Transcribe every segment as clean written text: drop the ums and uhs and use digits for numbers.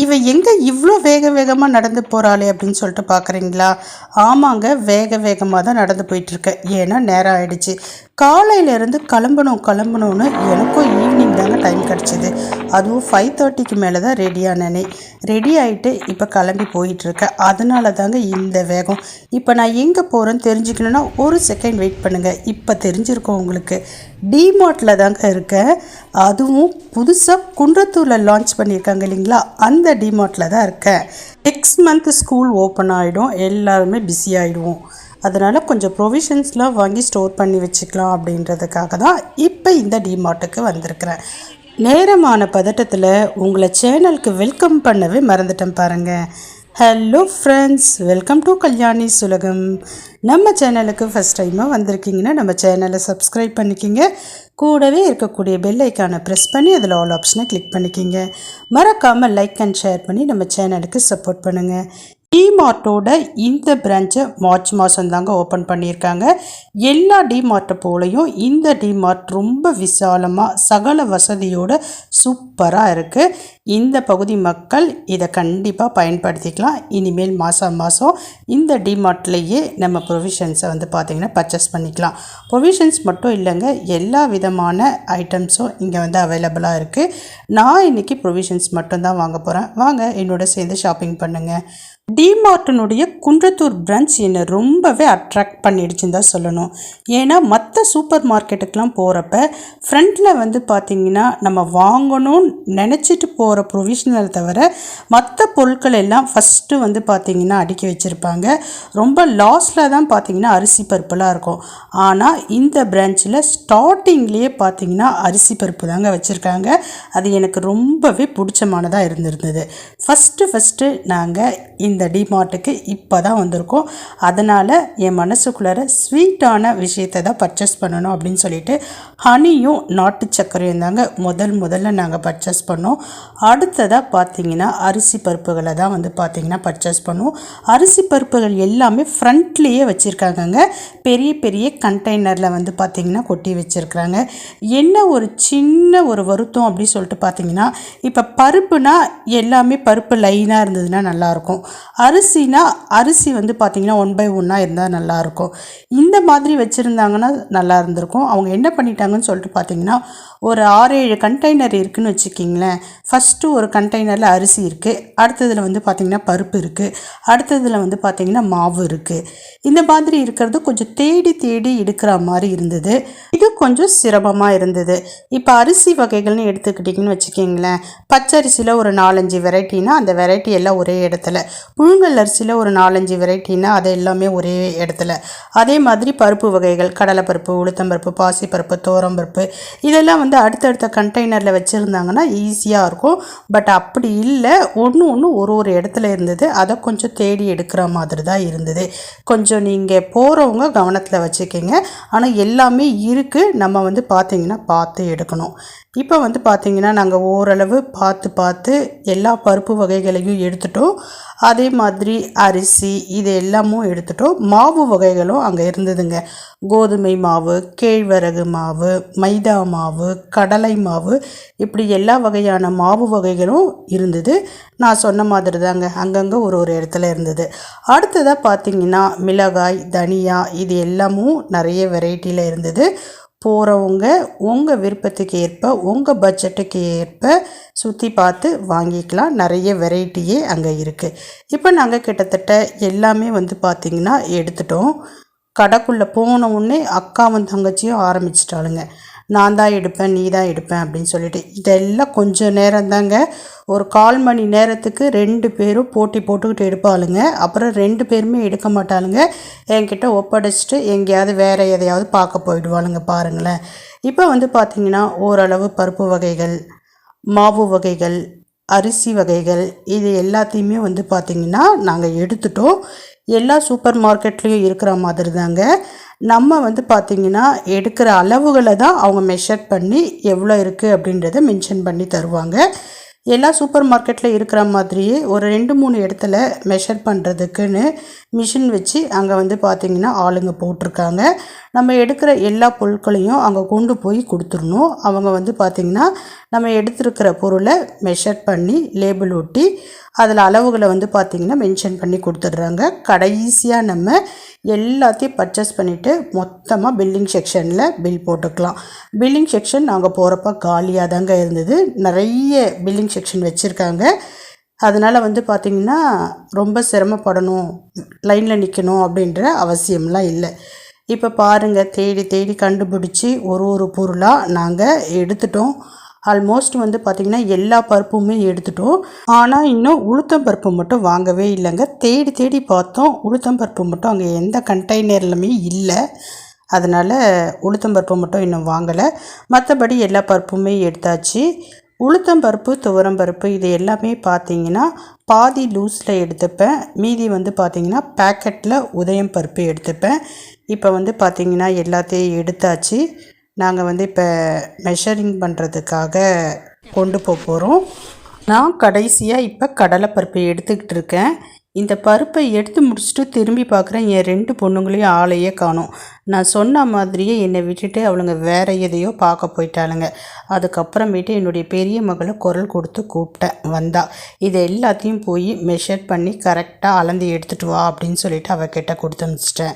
இவ எங்கே இவ்வளோ வேகமாக நடந்து போகிறாளே அப்படின்னு சொல்லிட்டு பார்க்குறீங்களா? ஆமாங்க, வேகமாக தான் நடந்து போயிட்டுருக்கேன். ஏன்னா நேரம் ஆயிடுச்சு. காலையிலேருந்து கிளம்பணும்னு எனக்கும் ஈவினிங் தாங்க டைம் கிடச்சிது. அதுவும் 5:30க்கு மேலே தான் ரெடியானே. ரெடி ஆகிட்டு இப்போ கிளம்பி போயிட்டுருக்கேன். அதனால தாங்க இந்த வேகம். இப்போ நான் எங்கே போகிறேன்னு தெரிஞ்சுக்கணுன்னா ஒரு செகண்ட் வெயிட் பண்ணுங்கள். இப்போ தெரிஞ்சிருக்கோம் உங்களுக்கு. டிமார்ட்டில் தாங்க இருக்கேன். அதுவும் புதுசாக குன்றத்தூரில் லான்ச் பண்ணியிருக்காங்க இல்லைங்களா, அந்த டிமார்ட்டில் தான் இருக்கேன். நெக்ஸ்ட் மந்த் ஸ்கூல் ஓப்பன் ஆகிடும், எல்லாருமே பிஸி ஆகிடுவோம். அதனால் கொஞ்சம் ப்ரொவிஷன்ஸ்லாம் வாங்கி ஸ்டோர் பண்ணி வச்சுக்கலாம் அப்படின்றதுக்காக தான் இப்போ இந்த டிமார்ட்டுக்கு வந்திருக்கிறேன். நேரமான பதட்டத்தில் உங்களை சேனலுக்கு வெல்கம் பண்ணவே மறந்துட்டேன் பாருங்கள். Hello friends, welcome to Kalyani's உலகம். நம்ம சேனலுக்கு ஃபஸ்ட் டைமாக வந்திருக்கீங்கன்னா நம்ம சேனலை சப்ஸ்கிரைப் பண்ணிக்கிங்க. கூடவே இருக்கக்கூடிய பெல் ஐக்கானை ப்ரெஸ் பண்ணி அதில் ஆல் ஆப்ஷனை கிளிக் பண்ணிக்கிங்க. மறக்காமல் லைக் அண்ட் ஷேர் பண்ணி நம்ம சேனலுக்கு சப்போர்ட் பண்ணுங்கள். டிமார்ட்டோட இந்த பிரான்ச்சை மார்ச் மாதம் தாங்க ஓப்பன் பண்ணியிருக்காங்க. எல்லா டிமார்ட்டை போலையும் இந்த டிமார்ட் ரொம்ப விசாலமாக சகல வசதியோடு சூப்பராக இருக்குது. இந்த பகுதி மக்கள் இதை கண்டிப்பாக பயன்படுத்திக்கலாம். இனிமேல் மாதம் இந்த டிமார்ட்லேயே நம்ம ப்ரொவிஷன்ஸை பார்த்திங்கன்னா பர்ச்சேஸ் பண்ணிக்கலாம். ப்ரொவிஷன்ஸ் மட்டும் இல்லைங்க, எல்லா விதமான ஐட்டம்ஸும் இங்கே அவைலபிளாக இருக்குது. நான் இன்றைக்கி ப்ரொவிஷன்ஸ் மட்டும்தான் வாங்க போகிறேன். வாங்க என்னோட சேர்ந்து ஷாப்பிங் பண்ணுங்கள். டிமார்ட்டினுடைய குன்றத்தூர் பிரான்ச் என்னை ரொம்பவே அட்ராக்ட் பண்ணிடுச்சுன்னு தான் சொல்லணும். ஏன்னா மற்ற சூப்பர் மார்க்கெட்டுக்கெலாம் போகிறப்ப ஃப்ரண்ட்டில் பார்த்திங்கன்னா நம்ம வாங்கணும்னு நினச்சிட்டு போகிற ப்ரொவிஷனல் தவிர மற்ற பொருட்கள் எல்லாம் ஃபஸ்ட்டு பார்த்திங்கன்னா அடுக்கி வச்சுருப்பாங்க. ரொம்ப லாஸ்ட்டில் தான் பார்த்திங்கன்னா அரிசி பருப்புலாம் இருக்கும். ஆனால் இந்த பிரான்ச்சில் ஸ்டார்டிங்லேயே பார்த்திங்கன்னா அரிசி பருப்பு தாங்க வச்சுருக்காங்க. அது எனக்கு ரொம்பவே பிடிச்சமானதாக இருந்திருந்தது. ஃபஸ்ட்டு நாங்கள் இந்த டிமார்ட்டுக்கு இப்போ தான் வந்திருக்கோம். அதனால் என் மனசுக்குள்ளார ஸ்வீட்டான விஷயத்தை தான் பர்ச்சேஸ் பண்ணணும் அப்படின்னு சொல்லிட்டு ஹனியும் நாட்டு சர்க்கரையும் தாங்க முதல்ல நாங்கள் பர்ச்சேஸ் பண்ணோம். அடுத்ததாக பார்த்திங்கன்னா அரிசி பருப்புகளை தான் பார்த்திங்கன்னா பர்ச்சேஸ் பண்ணுவோம். அரிசி பருப்புகள் எல்லாமே ஃப்ரண்ட்லேயே வச்சுருக்காங்கங்க. பெரிய கண்டெய்னரில் பார்த்திங்கன்னா கொட்டி வச்சுருக்குறாங்க. என்ன ஒரு சின்ன ஒரு வருத்தம் அப்படின்னு சொல்லிட்டு பார்த்திங்கன்னா, இப்போ பருப்புனா எல்லாமே பருப்பு லைனாக இருந்ததுன்னா நல்லாயிருக்கும். அரிசினா அரிசி பார்த்திங்கன்னா 1/1 இருந்தால் நல்லாயிருக்கும். இந்த மாதிரி வச்சுருந்தாங்கன்னா நல்லா இருந்திருக்கும். அவங்க என்ன பண்ணிட்டாங்கன்னு சொல்லிட்டு பார்த்திங்கன்னா, ஒரு 6-7 கண்டெய்னர் இருக்குதுன்னு வச்சுக்கிங்களேன். ஃபஸ்ட்டு ஒரு கண்டெய்னரில் அரிசி இருக்குது, அடுத்ததில் பார்த்திங்கன்னா பருப்பு இருக்குது, அடுத்ததில் பார்த்திங்கன்னா மாவு இருக்குது. இந்த மாதிரி இருக்கிறது கொஞ்சம் தேடி எடுக்கிற மாதிரி இருந்தது. இது கொஞ்சம் சிரமமாக இருந்தது. இப்போ அரிசி வகைகள்னு எடுத்துக்கிட்டிங்கன்னு வச்சுக்கிங்களேன். பச்சரிசியில் ஒரு 4-5 வெரைட்டினா அந்த வெரைட்டி எல்லாம் ஒரே இடத்துல, புழுங்கல் அரிசியில் ஒரு 4-5 வெரைட்டினா அது எல்லாமே ஒரே இடத்துல. அதே மாதிரி பருப்பு வகைகள் கடலைப்பருப்பு, உளுத்தம்பருப்பு, பாசிப்பருப்பு, தோரம்பருப்பு இதெல்லாம் அடுத்தடுத்த கண்டெய்னரில் வச்சுருந்தாங்கன்னா ஈஸியாக இருக்கும். பட் அப்படி இல்லை, ஒன்று ஒரு இடத்துல இருந்தது. அதை கொஞ்சம் தேடி எடுக்கிற மாதிரி தான் இருந்தது. கொஞ்சம் நீங்கள் போகிறவங்க கவனத்தில் வச்சுக்கிங்க. ஆனால் எல்லாமே இருக்குது, நம்ம பார்த்திங்கன்னா பார்த்து எடுக்கணும். இப்போ பார்த்திங்கன்னா நாங்கள் ஓரளவு பார்த்து எல்லா பருப்பு வகைகளையும் எடுத்துட்டோம். அதே மாதிரி அரிசி இது எல்லாமும் எடுத்துட்டோம். மாவு வகைகளும் அங்கே இருந்ததுங்க. கோதுமை மாவு, கேழ்வரகு மாவு, மைதா மாவு, கடலை மாவு, இப்படி எல்லா வகையான மாவு வகைகளும் இருந்தது. நான் சொன்ன மாதிரி தாங்க அங்கங்கே ஒரு இடத்துல இருந்தது. அடுத்ததாக பார்த்திங்கன்னா மிளகாய், தனியா இது எல்லாமும் நிறைய வெரைட்டியில் இருந்தது. போகிறவங்க உங்கள் விருப்பத்துக்கு ஏற்ப உங்கள் பட்ஜெட்டுக்கு ஏற்ப சுற்றி பார்த்து வாங்கிக்கலாம். நிறைய வெரைட்டியே அங்கே இருக்குது. இப்போ நாங்கள் கிட்டத்தட்ட எல்லாமே பார்த்திங்கன்னா எடுத்துட்டோம். கடைக்குள்ளே போன உடனே அக்காவும் தங்கச்சியும் ஆரம்பிச்சிட்டாளுங்க, நான் தான் எடுப்பேன், நீ தான் எடுப்பேன் அப்படின்னு சொல்லிட்டு. இதெல்லாம் கொஞ்சம் நேரம் தாங்க, ஒரு 1/4 மணி நேரத்துக்கு 2 பேரும் போட்டி போட்டுக்கிட்டு எடுப்பாளுங்க. அப்புறம் 2 பேருமே எடுக்க மாட்டாளுங்க, என்கிட்ட ஒப்படைச்சிட்டு எங்கேயாவது வேறு எதையாவது பார்க்க போயிடுவாளுங்க. பாருங்களேன். இப்போ பார்த்திங்கன்னா ஓரளவு பருப்பு வகைகள், மாவு வகைகள், அரிசி வகைகள் இது எல்லாத்தையுமே பார்த்திங்கன்னா நாங்கள் எடுத்துட்டோம். எல்லா சூப்பர் மார்க்கெட்லேயும் இருக்கிற மாதிரி தாங்க. நம்ம பார்த்திங்கன்னா எடுக்கிற அளவுகளை தான் அவங்க மெஷர் பண்ணி எவ்வளோ இருக்குது அப்படின்றத மென்ஷன் பண்ணி தருவாங்க. எல்லா சூப்பர் மார்க்கெட்டில் இருக்கிற மாதிரியே ஒரு 2-3 இடத்துல மெஷர் பண்ணுறதுக்குன்னு மிஷின் வச்சு அங்கே வந்து பார்த்திங்கன்னா ஆளுங்க போட்டிருக்காங்க. நம்ம எடுக்கிற எல்லா பொருட்களையும் அங்கே கொண்டு போய் கொடுத்துடணும். அவங்க வந்து பார்த்திங்கன்னா நம்ம எடுத்துருக்கிற பொருளை மெஷர் பண்ணி லேபிள் ஒட்டி அதில் அளவுகளை வந்து பார்த்திங்கன்னா மென்ஷன் பண்ணி கொடுத்துட்றாங்க. கடைசியாக நம்ம எல்லாத்தையும் பர்ச்சேஸ் பண்ணிவிட்டு மொத்தமாக பில்லிங் செக்ஷனில் பில் போட்டுக்கலாம். பில்லிங் செக்ஷன் நாங்கள் போகிறப்ப காலியாக தாங்க இருந்தது. நிறைய பில்லிங் செக்ஷன் வச்சுருக்காங்க. அதனால் வந்து பார்த்திங்கன்னா ரொம்ப சிரமப்படணும், லைனில் நிற்கணும் அப்படின்ற அவசியம்லாம் இல்லை. இப்போ பாருங்கள், தேடி தேடி கண்டுபிடிச்சி ஒரு பொருளாக நாங்கள் எடுத்துட்டோம். ஆல்மோஸ்ட் வந்து பார்த்திங்கன்னா எல்லா பருப்புமே எடுத்துட்டோம். ஆனால் இன்னும் உளுத்தம் பருப்பு மட்டும் வாங்கவே இல்லைங்க. தேடி தேடி பார்த்தோம், உளுத்தம் பருப்பு மட்டும் அங்கே எந்த கண்டெய்னர்லுமே இல்லை. அதனால் உளுத்தம் பருப்பு மட்டும் இன்னும் வாங்கலை. மற்றபடி எல்லா பருப்புமே எடுத்தாச்சு. உளுத்தம் பருப்பு, துவரம் பருப்பு இது எல்லாமே பார்த்திங்கன்னா பாதி லூஸில் எடுத்துப்பேன். மீதி வந்து பார்த்திங்கன்னா பேக்கெட்டில் உதயம் பருப்பு எடுத்துப்பேன். இப்போ வந்து பார்த்திங்கன்னா எல்லாத்தையும் எடுத்தாச்சு. நாங்கள் வந்து இப்போ மெஷரிங் பண்ணுறதுக்காக கொண்டு போகிறோம். நான் கடைசியாக இப்போ கடலைப்பருப்பை எடுத்துக்கிட்டு இருக்கேன். இந்த பருப்பை எடுத்து முடிச்சுட்டு திரும்பி பார்க்குறேன், என் 2 பொண்ணுங்களையும் ஆளையே காணோம். நான் சொன்ன மாதிரியே என்னை விட்டுட்டு அவளுங்க வேறு எதையோ பார்க்க போயிட்டாளுங்க. அதுக்கப்புறமேட்டு என்னுடைய பெரிய மகளை குரல் கொடுத்து கூப்பிட்டேன், வந்தா. இதை எல்லாத்தையும் போய் மெஷர் பண்ணி கரெக்டாக அளந்து எடுத்துகிட்டு வா அப்படின்னு சொல்லிட்டு அவகிட்ட கொடுத்து அனுப்பிச்சிட்டேன்.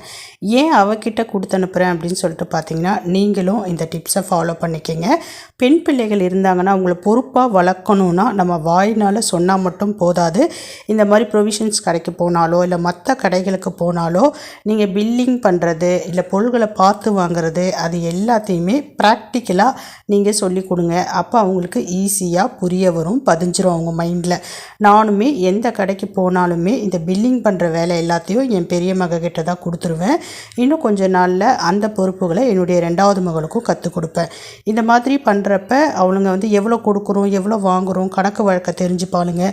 ஏன் அவகிட்ட கொடுத்து அனுப்புகிறேன் அப்படின்னு சொல்லிட்டு பார்த்தீங்கன்னா, நீங்களும் இந்த டிப்ஸை ஃபாலோ பண்ணிக்கோங்க. பெண் பிள்ளைகள் இருந்தாங்கன்னா அவங்கள பொறுப்பாக வளர்க்கணுன்னா நம்ம வாயினால் சொன்னால் மட்டும் போதாது. இந்த மாதிரி ப்ரொவிஷன்ஸ் கடைக்கு போனாலோ இல்லை மற்ற கடைகளுக்கு போனாலோ நீங்கள் பில்லிங் பண்ணுறது இல்லை பொருள்களை பார்த்து வாங்குறது அது எல்லாத்தையுமே ப்ராக்டிக்கலாக நீங்கள் சொல்லி கொடுங்க. அப்போ அவங்களுக்கு ஈஸியாக புரிய வரும், பதிஞ்சிரும் அவங்க மைண்டில். நானுமே எந்த கடைக்கு போனாலுமே இந்த பில்லிங் பண்ணுற வேலை எல்லாத்தையும் என் பெரிய மகக்கிட்ட தான் கொடுத்துருவேன். இன்னும் கொஞ்ச நாளில் அந்த பொறுப்புகளை என்னுடைய 2வது மகளுக்கும் கற்றுக் கொடுப்பேன். இந்த மாதிரி பண்ணுறப்ப அவளுங்க வந்து எவ்வளோ கொடுக்குறோம், எவ்வளோ வாங்குகிறோம், கணக்கு வழக்க தெரிஞ்சுப்பாளுங்க.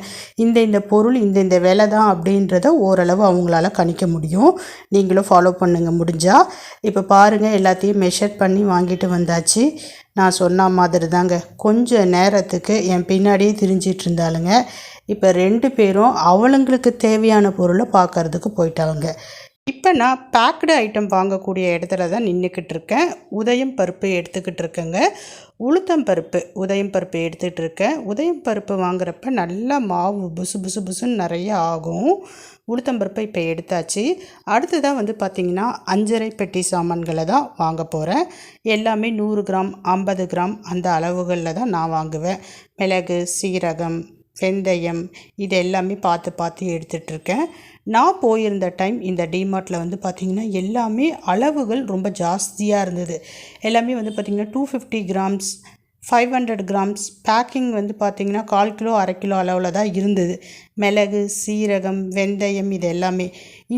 இந்த பொருள் இந்த வேலை தான் அப்படின்றத ஓரளவு அவங்களால கணிக்க முடியும். நீங்களும் ஃபாலோ பண்ணுங்க முடிஞ்சால். இப்போ பாருங்கள், எல்லாத்தையும் மெஷர் பண்ணி வாங்கிட்டு வந்தாச்சு. நான் சொன்ன மாதிரி தாங்க கொஞ்சம் நேரத்துக்கு என் பின்னாடியே திரிஞ்சிட்டு இருந்தாளுங்க. இப்போ 2 பேரும் அவளுங்களுக்கு தேவையான பொருளை பார்க்கறதுக்கு போயிட்டாங்க. இப்போ நான் பேக்டு ஐட்டம் வாங்கக்கூடிய இடத்துல தான் நின்றுக்கிட்டு இருக்கேன். உதயம் பருப்பு எடுத்துக்கிட்டு இருக்கேங்க. உளுத்தம் பருப்பு, உதயம் பருப்பு எடுத்துகிட்டு இருக்கேன். உதயம் பருப்பு வாங்குறப்ப நல்லா மாவு புசுன்னு நிறைய ஆகும். உளுத்தம் பருப்பை இப்போ எடுத்தாச்சு. அடுத்ததாக வந்து பார்த்திங்கன்னா 5.5 பெட்டி சாமான்களை தான் வாங்க போகிறேன். எல்லாமே 100 கிராம் 50 கிராம் அந்த அளவுகளில் தான் நான் வாங்குவேன். மிளகு, சீரகம், வெந்தயம் இது எல்லாமே பார்த்து எடுத்துகிட்ருக்கேன். நான் போயிருந்த டைம் இந்த டிமார்ட்டில் வந்து பார்த்திங்கன்னா எல்லாமே அளவுகள் ரொம்ப ஜாஸ்தியாக இருந்தது. எல்லாமே வந்து பார்த்திங்கன்னா 250 கிராம்ஸ் 500 கிராம்ஸ் பேக்கிங் வந்து பார்த்திங்கன்னா 1/4 கிலோ 1/2 கிலோ அளவில் தான் இருந்தது. மிளகு, சீரகம், வெந்தயம் இது எல்லாமே.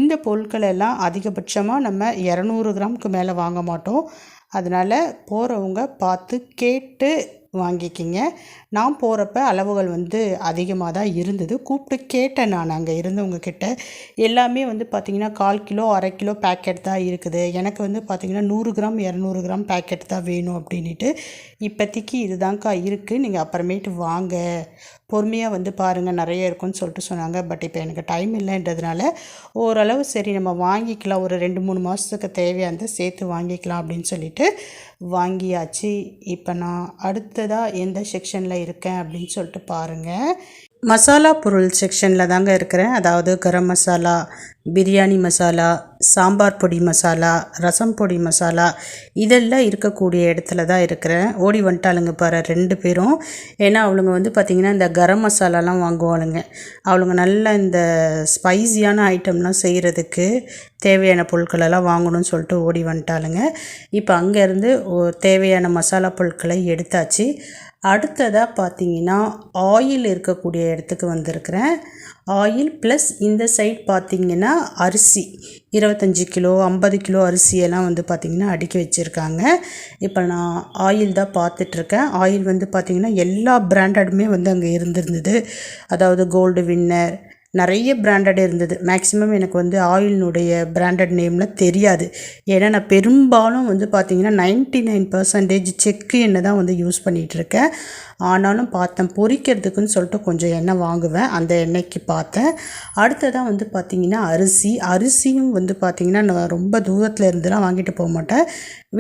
இந்த பொருட்கள் எல்லாம் அதிகபட்சமாக நம்ம 200 கிராமுக்கு மேலே வாங்க மாட்டோம். அதனால் போகிறவங்க பார்த்து கேட்டு வாங்கிக்கிங்க. நான் போகிறப்ப அளவுகள் வந்து அதிகமாக தான் இருந்தது. கூப்பிட்டு கேட்டேன் நான் அங்கே இருந்தவங்கக்கிட்ட. எல்லாமே வந்து பார்த்திங்கன்னா 1/4 கிலோ 1/2 கிலோ பேக்கெட் தான் இருக்குது. எனக்கு வந்து பார்த்திங்கன்னா 100 கிராம் 200 கிராம் பேக்கெட் தான் வேணும் அப்படின்ட்டு. இப்போதைக்கு இதுதான்க்கா இருக்குது, நீங்கள் அப்புறமேட்டு வாங்க, பொறுமையாக வந்து பாருங்கள், நிறைய இருக்குன்னு சொல்லிட்டு சொன்னாங்க. பட் இப்போ எனக்கு டைம் இல்லைன்றதுனால ஓரளவு சரி நம்ம வாங்கிக்கலாம், ஒரு 2-3 மாதத்துக்கு தேவையானதை சேர்த்து வாங்கிக்கலாம் அப்படின்னு சொல்லிட்டு வாங்கியாச்சு. இப்போ நான் அடுத்ததாக எந்த செக்ஷனில் இருக்கேன் அப்படின்னு சொல்லிட்டு பாருங்கள். மசாலா பொருள் செக்ஷனில் தாங்க இருக்கிறேன். அதாவது கரம் மசாலா, பிரியாணி மசாலா, சாம்பார் பொடி மசாலா, ரசம் பொடி மசாலா இதெல்லாம் இருக்கக்கூடிய இடத்துல தான் இருக்கிறேன். ஓடி வந்துட்டாளுங்க பாரு 2 பேரும். ஏன்னா அவளுங்க வந்து பார்த்திங்கன்னா இந்த கரம் மசாலாலாம் வாங்குவாளுங்க. அவளுங்க நல்லா இந்த ஸ்பைஸியான ஐட்டம்லாம் செய்கிறதுக்கு தேவையான பொருட்களெல்லாம் வாங்கணும்னு சொல்லிட்டு ஓடி வந்துட்டாளுங்க. இப்போ அங்கேருந்து தேவையான மசாலா பொருட்களை எடுத்தாச்சு. அடுத்ததாக பார்த்திங்கன்னா ஆயில் இருக்கக்கூடிய இடத்துக்கு வந்திருக்கிறேன். ஆயில் ப்ளஸ் இந்த சைட் பார்த்திங்கன்னா அரிசி 25 கிலோ 50 கிலோ அரிசியெல்லாம் வந்து பார்த்திங்கன்னா அடுக்கி வச்சுருக்காங்க. இப்போ நான் ஆயில் தான் பார்த்துட்ருக்கேன். ஆயில் வந்து பார்த்திங்கன்னா எல்லா பிராண்டடுமே வந்து அங்கே இருந்திருந்தது. அதாவது கோல்டு வின்னர், நிறைய பிராண்டட் இருந்தது. மேக்ஸிமம் எனக்கு வந்து ஆயிலினுடைய பிராண்டட் நேம்லாம் தெரியாது. ஏன்னா நான் பெரும்பாலும் வந்து பார்த்திங்கன்னா 99% செக்கு எண்ணெய் தான் வந்து யூஸ் பண்ணிகிட்ருக்கேன். ஆனாலும் பார்த்தேன், பொரிக்கிறதுக்குன்னு சொல்லிட்டு கொஞ்சம் எண்ணெய் வாங்குவேன். அந்த எண்ணெய்க்கு பார்த்தேன். அடுத்ததாக வந்து பார்த்திங்கன்னா அரிசியும் வந்து பார்த்திங்கன்னா நான் ரொம்ப தூரத்தில் இருந்துலாம் வாங்கிட்டு போக மாட்டேன்.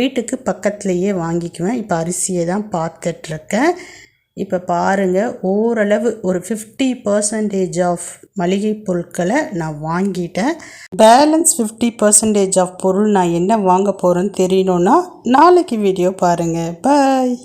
வீட்டுக்கு பக்கத்துலேயே வாங்கிக்குவேன். இப்போ அரிசியை தான் பார்த்துட்ருக்கேன். இப்போ பாருங்கள், ஓரளவு ஒரு 50% ஆஃப் மளிகை பொருட்களை நான் வாங்கிட்டேன். பேலன்ஸ் 50% ஆஃப் பொருள் நான் என்ன வாங்க போகிறேன்னு தெரியணுன்னா நாளைக்கு வீடியோ பாருங்கள். பாய்.